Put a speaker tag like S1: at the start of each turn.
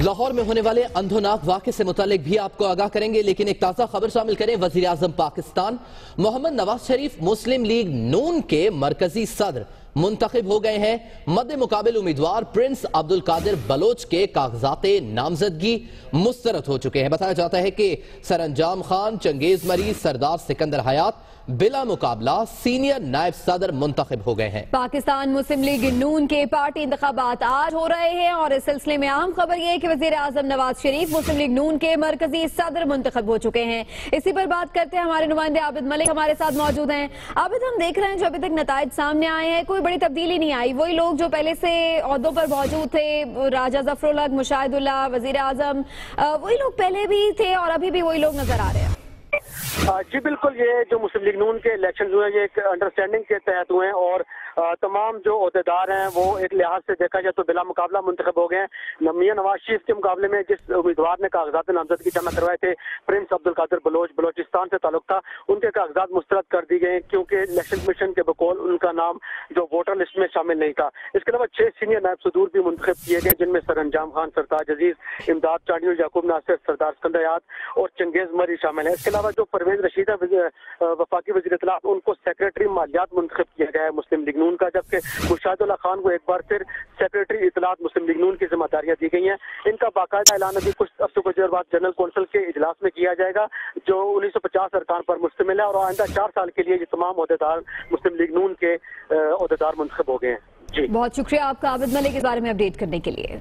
S1: लाहौर में होने वाले अंधोनाक वाक़े से मुतालिक भी आपको आगाह करेंगे, लेकिन एक ताज़ा खबर शामिल करें। वज़ीर आज़म पाकिस्तान मोहम्मद नवाज शरीफ मुस्लिम लीग नून के मरकजी सदर मुंतखब हो गए हैं। मद्दे मुकाबिल उम्मीदवार प्रिंस अब्दुल कादिर बलोच के कागजाते नामजदगी मुस्तरद हो चुके हैं। बताया जाता है कि सरअंजाम खान, चंगेज मरीज, सरदार सिकंदर हयात बिला मुकाबला सीनियर नायब सदर मुंतखब हो गए हैं।
S2: पाकिस्तान मुस्लिम लीग नून के पार्टी इंतखाबात आज हो रहे हैं और इस सिलसिले में अहम खबर यह है कि वज़ीर आज़म नवाज शरीफ मुस्लिम लीग नून के मरकजी सदर मुंतखब हो चुके हैं। इसी पर बात करते हैं, हमारे नुमाइंदे आबिद मलिक हमारे साथ मौजूद हैं। आबिद, हम देख रहे हैं जो अभी तक नताइज सामने आए हैं, कोई बड़ी तब्दीली नहीं आई। वही लोग जो पहले से ओहदों पर मौजूद थे, राजा जफरुल हक, मुशाहिदुल्लाह, वज़ीर आज़म, वही लोग पहले भी थे और अभी भी वही लोग नजर आ रहे हैं।
S3: जी बिल्कुल, ये जो मुस्लिम लीग नून के इलेक्शन हुए हैं ये एक अंडरस्टैंडिंग के तहत हुए हैं और तमाम जो अहदेदार हैं वो एक लिहाज से देखा जाए तो बिला मुकाबला मुंतखब हो गए हैं। मियां नवाज शरीफ के मुकाबले में जिस उम्मीदवार ने कागजात नामजदगी जमा करवाए थे, प्रिंस अब्दुल कादिर बलोच, बलोचिस्तान से ताल्लुक था, उनके कागजात मुस्तरद कर दी गए क्योंकि इलेक्शन कमीशन के बकौल उनका नाम जो वोटर लिस्ट में शामिल नहीं था। इसके अलावा 6 सीनियर नायब सदूर भी मुंतखब किए गए, जिनमें सरअंजाम खान, सरताज अजीज, इमदाद चांडियो, याकूब नासिर, सरदार सिकंदर हयात और चंगेज मरी शामिल है। इसके अलावा जो परवेज रशीद वफाकी वज़ीर इत्तलात, उनको सेक्रेटरी मालियात मुंतखब किया गया है मुस्लिम लीग नून का, जबकि मुशाहिदुल्लाह खान को एक बार फिर सेक्रेटरी इत्तलात मुस्लिम लीग नून की जिम्मेदारियां दी गई हैं। इनका बाकायदा ऐलान अभी कुछ हफ्तों कुछ देर बाद जनरल कौंसिल के इजलास में किया जाएगा जो 1950 अरकान पर मुश्तमिल है और आइंदा 4 साल के लिए ये तमाम अहदेदार मुस्लिम लीग नून के अहदेदार मुंतखब हो गए हैं। जी
S2: बहुत शुक्रिया आपका आबिद मलिक इस बारे में अपडेट करने के लिए।